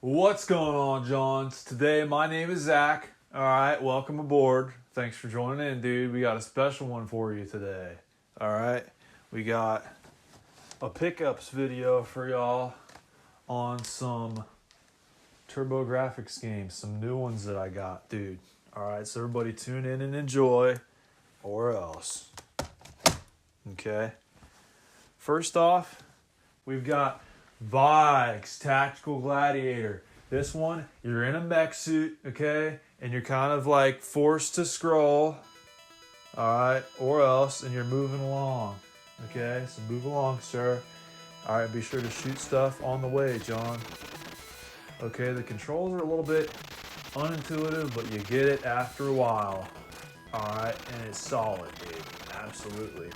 What's going on, Johns? Today, my name is Zach. All right, welcome aboard. Thanks for joining in, dude. We got a special one for you today. All right, we got a pickups video for y'all on some Turbografx games, some new ones that I got, dude. All right, so everybody tune in and enjoy, or else. Okay. First off, we've got Vix Tactical Gladiator. This one, you're in a mech suit, okay? And you're kind of like forced to scroll, alright, or else, and you're moving along, okay? So move along, sir. Alright, be sure to shoot stuff on the way, John. Okay, the controls are a little bit unintuitive, but you get it after a while. Alright, and it's solid, dude. Absolutely.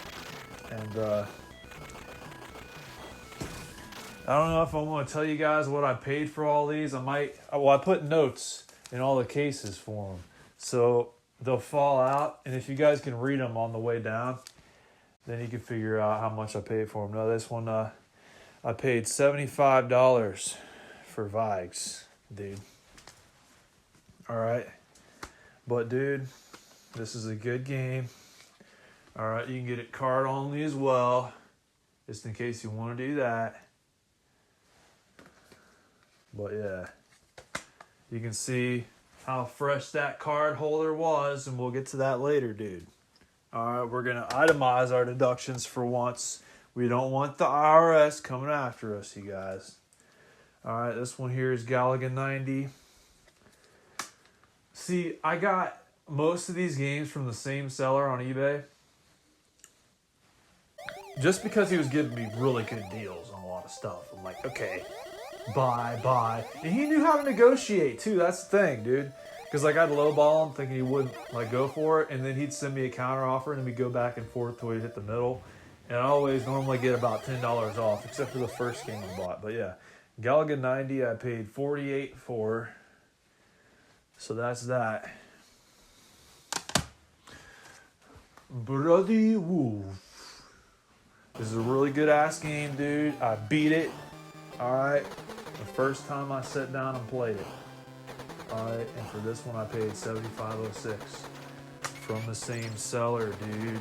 And, I don't know if I want to tell you guys what I paid for all these. I put notes in all the cases for them. So they'll fall out, and if you guys can read them on the way down, then you can figure out how much I paid for them. Now this one, I paid $75 for Vix, dude. All right. But, dude, this is a good game. All right, you can get it card only as well, just in case you want to do that. But yeah, you can see how fresh that card holder was, and we'll get to that later, dude. All right, we're going to itemize our deductions for once. We don't want the IRS coming after us, you guys. All right, this one here is Galaga 90. See, I got most of these games from the same seller on eBay. Just because he was giving me really good deals on a lot of stuff. I'm like, okay. Buy. And he knew how to negotiate, too. That's the thing, dude. Because, like, I'd lowball him thinking he wouldn't, like, go for it. And then he'd send me a counter offer, and then we'd go back and forth till we'd hit the middle. And I always normally get about $10 off, except for the first game I bought. But, yeah. Galaga 90, I paid $48 for. So that's that. Bloody Wolf. This is a really good-ass game, dude. I beat it. Alright, the first time I sat down and played it. Alright, and for this one I paid $75.06 from the same seller, dude.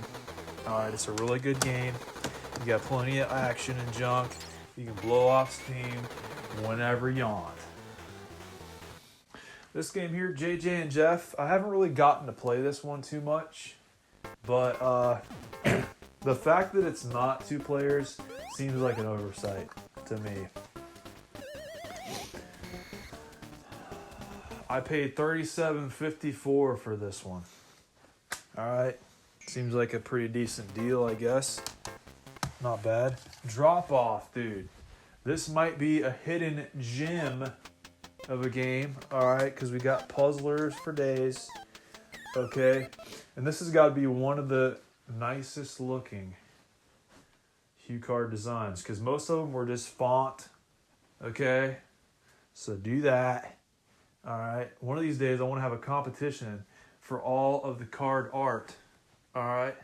Alright, it's a really good game. You got plenty of action and junk. You can blow off steam whenever you want. This game here, JJ and Jeff, I haven't really gotten to play this one too much. But the fact that it's not two players seems like an oversight to me. I paid $37.54 for this one. Alright. Seems like a pretty decent deal, I guess. Not bad. Drop off, dude. This might be a hidden gem of a game. Alright, because we got puzzlers for days. Okay. And this has got to be one of the nicest looking hue card designs, because most of them were just font. Okay. So do that. All right. One of these days, I want to have a competition for all of the card art. All right.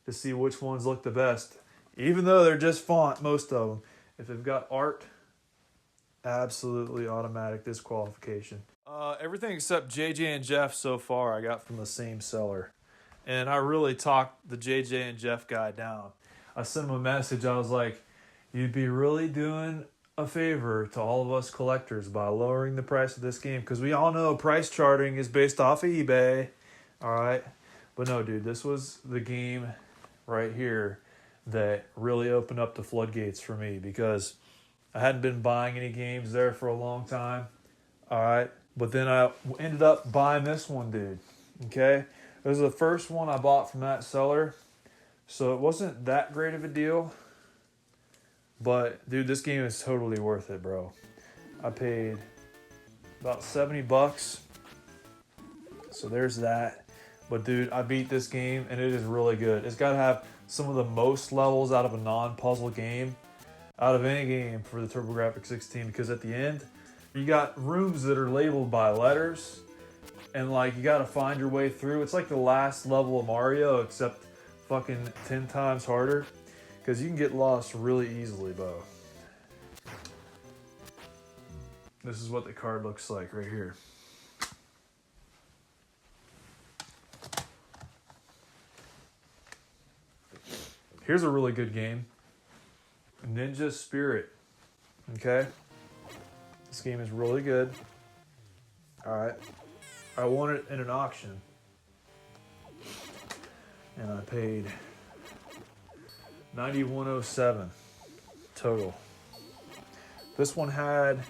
To see which ones look the best. Even though they're just font, most of them. If they've got art, absolutely automatic disqualification. Everything except JJ and Jeff so far I got from the same seller. And I really talked the JJ and Jeff guy down. I sent him a message. I was like, you'd be really doing a favor to all of us collectors by lowering the price of this game, because we all know price charting is based off of eBay. All right. But no, dude, this was the game right here that really opened up the floodgates for me, because I hadn't been buying any games there for a long time. All right. But then I ended up buying this one, dude. Okay. It was the first one I bought from that seller. So it wasn't that great of a deal. But, dude, this game is totally worth it, bro. I paid about $70. So there's that. But, dude, I beat this game, and it is really good. It's got to have some of the most levels out of a non-puzzle game, out of any game for the Turbografx 16. Because at the end, you got rooms that are labeled by letters. And, like, you got to find your way through. It's like the last level of Mario, except fucking 10 times harder. Because you can get lost really easily, bro. This is what the card looks like right here. Here's a really good game. Ninja Spirit. Okay? This game is really good. Alright. I won it in an auction. And I paid $91.07 total. This one had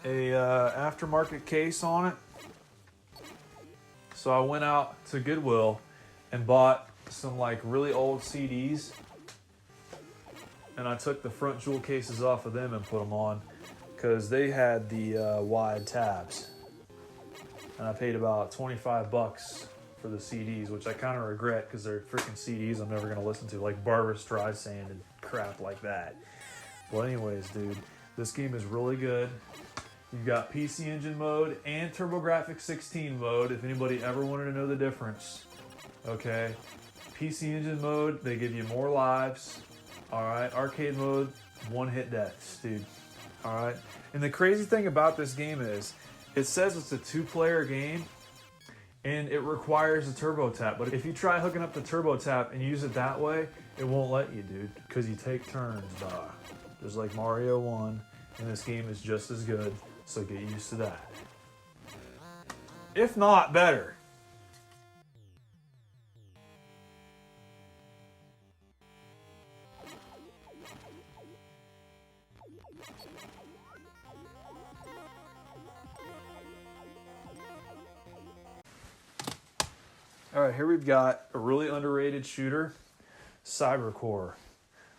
a aftermarket case on it. So I went out to Goodwill and bought some like really old CDs. And I took the front jewel cases off of them and put them on because they had the wide tabs. And I paid about 25 bucks for the CDs, which I kind of regret because they're freaking CDs I'm never going to listen to, like Barbra Streisand and crap like that. Well, anyways, dude, this game is really good. You've got PC Engine mode and Turbografx 16 mode, if anybody ever wanted to know the difference. Okay, PC Engine mode, they give you more lives. All right, arcade mode, one-hit deaths, dude. All right, and the crazy thing about this game is, it says it's a 2-player game, and it requires a turbo tap. But if you try hooking up the turbo tap and use it that way, it won't let you, dude, because you take turns, dog. Just like Mario 1, and this game is just as good, so get used to that. If not, better. All right, here we've got a really underrated shooter, Cybercore.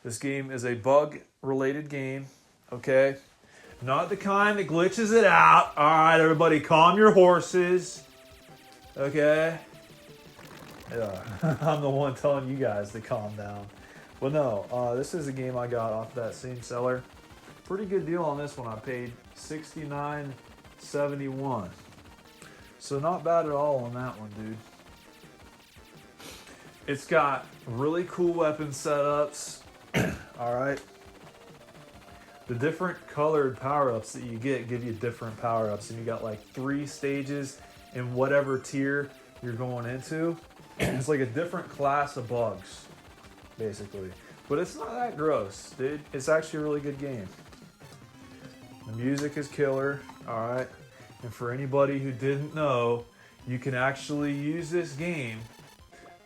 This game is a bug-related game, okay? Not the kind that glitches it out. All right, everybody, calm your horses, okay? Yeah, I'm the one telling you guys to calm down. But no, this is a game I got off that same seller. Pretty good deal on this one. I paid $69.71. So not bad at all on that one, dude. It's got really cool weapon setups. All right. The different colored power-ups that you get give you different power-ups. And you got like 3 stages in whatever tier you're going into. It's like a different class of bugs, basically. But it's not that gross, dude. It's actually a really good game. The music is killer. All right. And for anybody who didn't know, you can actually use this game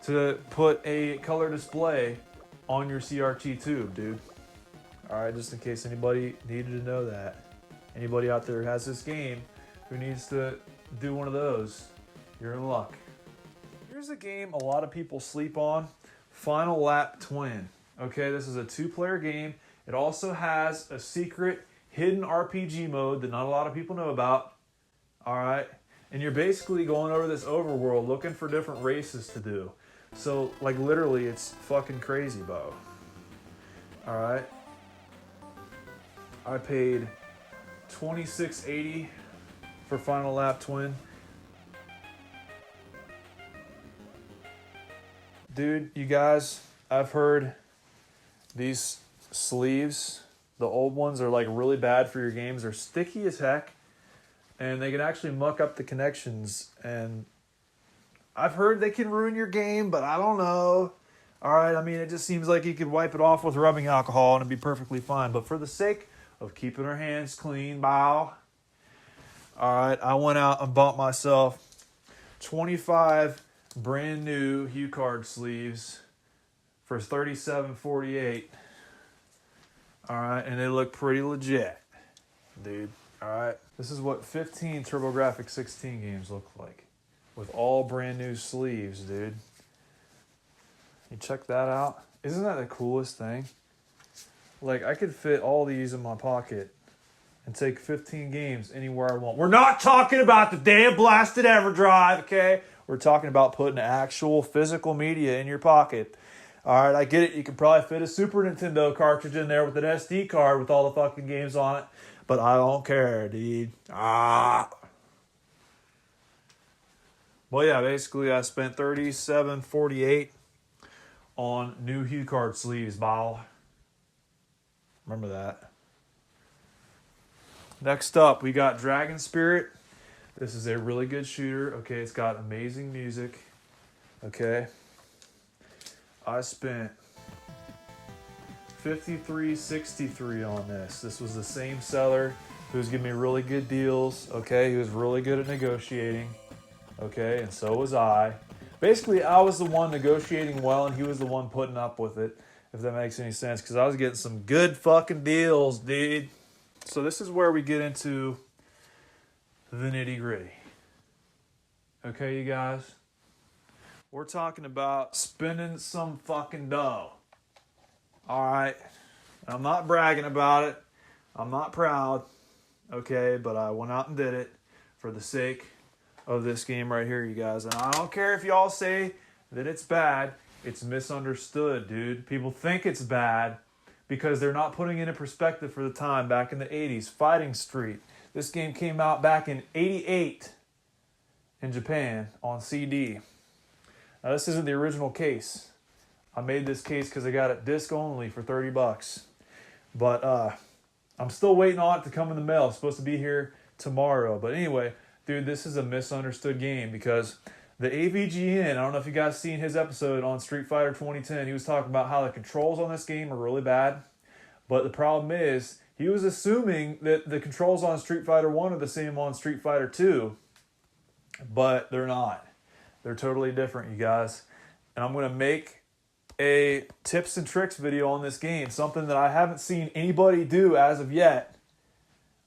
to put a color display on your CRT tube, dude. All right, just in case anybody needed to know that. Anybody out there who has this game who needs to do one of those, you're in luck. Here's a game a lot of people sleep on, Final Lap Twin. Okay, this is a 2-player game. It also has a secret hidden RPG mode that not a lot of people know about. All right, and you're basically going over this overworld looking for different races to do. So, like, literally, it's fucking crazy, Bo. All right. I paid $26.80 for Final Lap Twin. Dude, you guys, I've heard these sleeves, the old ones, are like really bad for your games. They're sticky as heck, and they can actually muck up the connections. And I've heard they can ruin your game, but I don't know. All right, I mean, it just seems like you could wipe it off with rubbing alcohol and it'd be perfectly fine. But for the sake of keeping our hands clean, bow. All right, I went out and bought myself 25 brand new HuCard sleeves for $37.48. All right, and they look pretty legit, dude. All right, this is what 15 Turbografx 16 games look like with all brand new sleeves, dude. You check that out. Isn't that the coolest thing? Like, I could fit all these in my pocket and take 15 games anywhere I want. We're not talking about the damn blasted EverDrive, okay? We're talking about putting actual physical media in your pocket. All right, I get it. You can probably fit a Super Nintendo cartridge in there with an SD card with all the fucking games on it. But I don't care, dude. Well, yeah, basically I spent $37.48 on new HuCard sleeves, Bow. Remember that. Next up, we got Dragon Spirit. This is a really good shooter. Okay, it's got amazing music. Okay. I spent $53.63 on this. This was the same seller who was giving me really good deals. Okay, he was really good at negotiating. Okay, and so was I. Basically, I was the one negotiating well, and he was the one putting up with it, if that makes any sense, because I was getting some good fucking deals, dude. So this is where we get into the nitty gritty. Okay, you guys? We're talking about spending some fucking dough. Alright? I'm not bragging about it. I'm not proud. Okay, but I went out and did it for the sake of this game right here, you guys. And I don't care if y'all say that it's bad. It's misunderstood, dude. People think it's bad because they're not putting it in perspective for the time back in the 80s. Fighting Street. This game came out back in 88 in Japan on CD. Now, this isn't the original case. I made this case because I got it disc only for $30. But I'm still waiting on it to come in the mail. It's supposed to be here tomorrow. But anyway, dude, this is a misunderstood game because the AVGN, I don't know if you guys seen his episode on Street Fighter 2010. He was talking about how the controls on this game are really bad. But the problem is, he was assuming that the controls on Street Fighter 1 are the same on Street Fighter 2. But they're not. They're totally different, you guys. And I'm going to make a tips and tricks video on this game. Something that I haven't seen anybody do as of yet.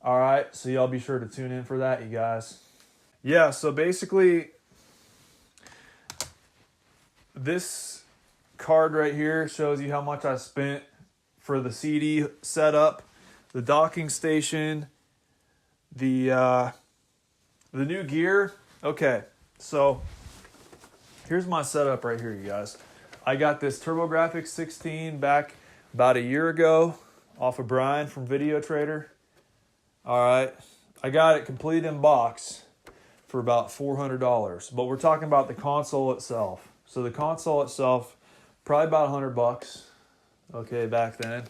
Alright, so y'all be sure to tune in for that, you guys. Yeah, so basically, this card right here shows you how much I spent for the CD setup, the docking station, the new gear. Okay, so here's my setup right here, you guys. I got this Turbografx 16 back about a year ago off of Brian from Video Trader. Alright, I got it complete in box for about $400. But we're talking about the console itself. So the console itself, probably about $100. Okay, back then.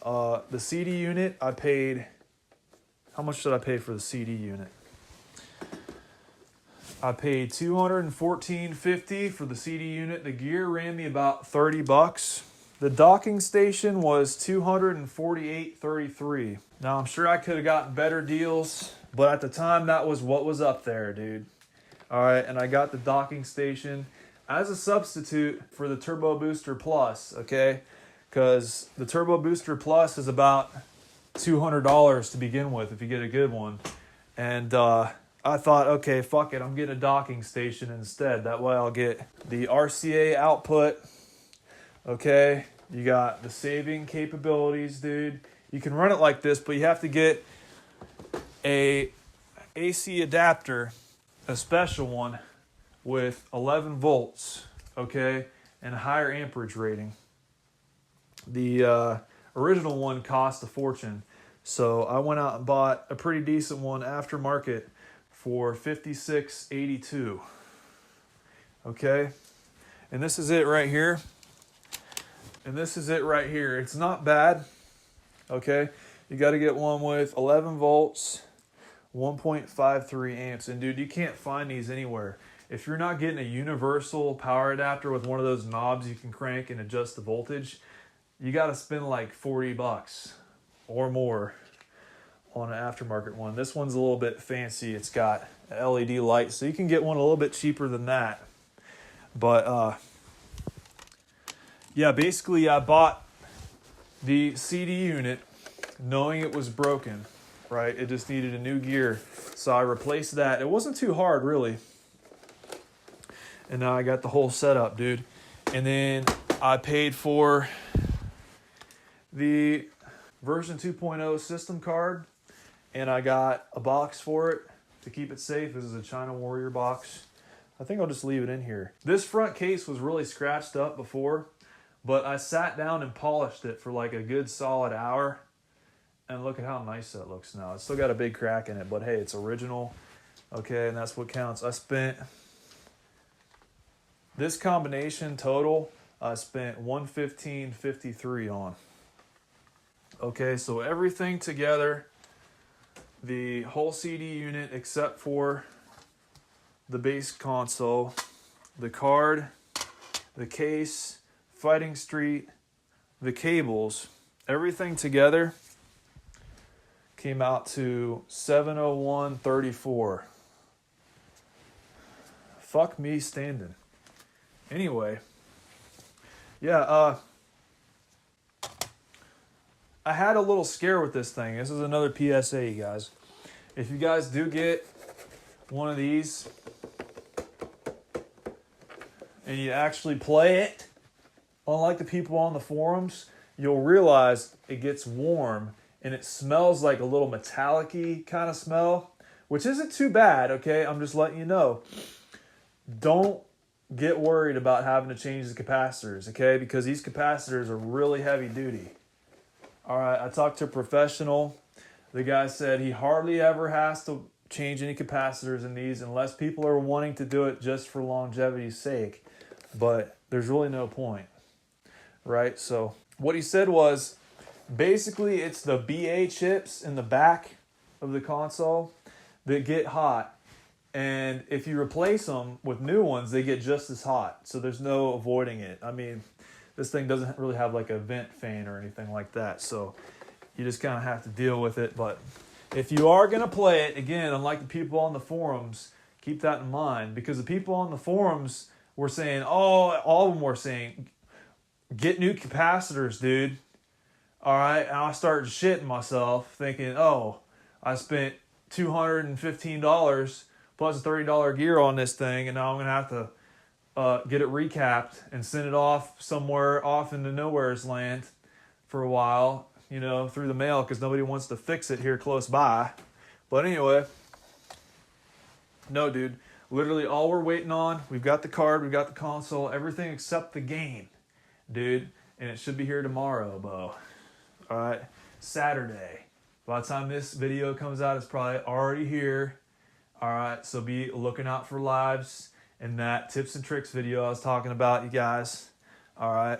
The CD unit, I paid... How much did I pay for the CD unit? I paid $214.50 for the CD unit. The gear ran me about $30. The docking station was $248.33. Now, I'm sure I could have gotten better deals, but at the time, that was what was up there, dude. All right, and I got the docking station as a substitute for the Turbo Booster Plus, okay? Because the Turbo Booster Plus is about $200 to begin with if you get a good one. And I thought, okay, fuck it, I'm getting a docking station instead. That way I'll get the RCA output. Okay, you got the saving capabilities, dude. You can run it like this, but you have to get a AC adapter, a special one with 11 volts, okay, and a higher amperage rating. The original one cost a fortune, so I went out and bought a pretty decent one aftermarket for $56.82. Okay, and this is it right here. And this is it right here. It's not bad. Okay, you got to get one with 11 volts, 1.53 amps. And dude, you can't find these anywhere. If you're not getting a universal power adapter with one of those knobs you can crank and adjust the voltage, you got to spend like $40 or more on an aftermarket one. This one's a little bit fancy. It's got an LED light, so you can get one a little bit cheaper than that. But yeah, basically I bought the CD unit knowing it was broken, right? It just needed a new gear. So I replaced that. It wasn't too hard, really. And now I got the whole setup, dude. And then I paid for the version 2.0 system card, and I got a box for it to keep it safe. This is a China Warrior box. I think I'll just leave it in here. This front case was really scratched up before, but I sat down and polished it for like a good solid hour, and look at how nice that looks now. It's still got a big crack in it, but hey, it's original. Okay, and that's what counts. I spent this combination total, I spent $115.53 on. Okay, so everything together the whole CD unit except for the base console, the card, the case, Fighting Street, the cables, everything together came out to $701.34. Fuck me standing. Anyway, yeah, I had a little scare with this thing. This is another PSA, you guys. If you guys do get one of these and you actually play it, unlike the people on the forums, you'll realize it gets warm and it smells like a little metallic-y kind of smell, which isn't too bad, okay? I'm just letting you know. Don't get worried about having to change the capacitors, okay? Because these capacitors are really heavy duty. All right, I talked to a professional. The guy said he hardly ever has to change any capacitors in these unless people are wanting to do it just for longevity's sake. But there's really no point, right? So what he said was, basically it's the BA chips in the back of the console that get hot. And if you replace them with new ones, they get just as hot. So there's no avoiding it. I mean, this thing doesn't really have like a vent fan or anything like that. So you just kind of have to deal with it. But if you are going to play it, again, unlike the people on the forums, keep that in mind. Because the people on the forums were saying, oh, all of them were saying, get new capacitors, dude. All right. And I started shitting myself thinking, oh, I spent $215 plus a $30 gear on this thing, and now I'm going to have to get it recapped and send it off somewhere off into nowhere's land for a while, you know, through the mail, because nobody wants to fix it here close by. But anyway, no, dude. Literally all we're waiting on, we've got the card, we've got the console, everything except the game, dude. And it should be here tomorrow, Bo. All right, Saturday. By the time this video comes out, it's probably already here. All right, so be looking out for lives and that tips and tricks video I was talking about, you guys. All right,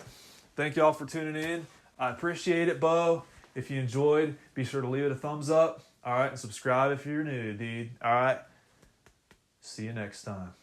thank y'all for tuning in. I appreciate it, Bo. If you enjoyed, be sure to leave it a thumbs up. All right, and subscribe if you're new, dude. All right, see you next time.